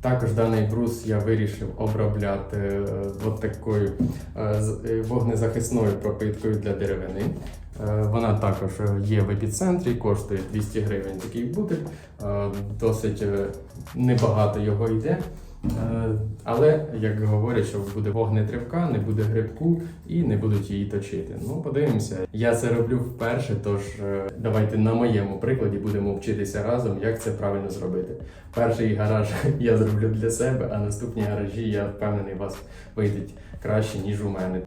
Також даний брус я вирішив обробляти от такою вогнезахисною пропиткою для деревини. Вона також є в епіцентрі, коштує 200 гривень такий бутиль, досить небагато його йде. Але, як говорять, що буде вогнетривка, не буде грибку і не будуть її точити. Ну, подивимося. Я це роблю вперше, тож давайте на моєму прикладі будемо вчитися разом, як це правильно зробити. Перший гараж я зроблю для себе, а наступні гаражі, я впевнений, у вас вийдуть краще, ніж у мене.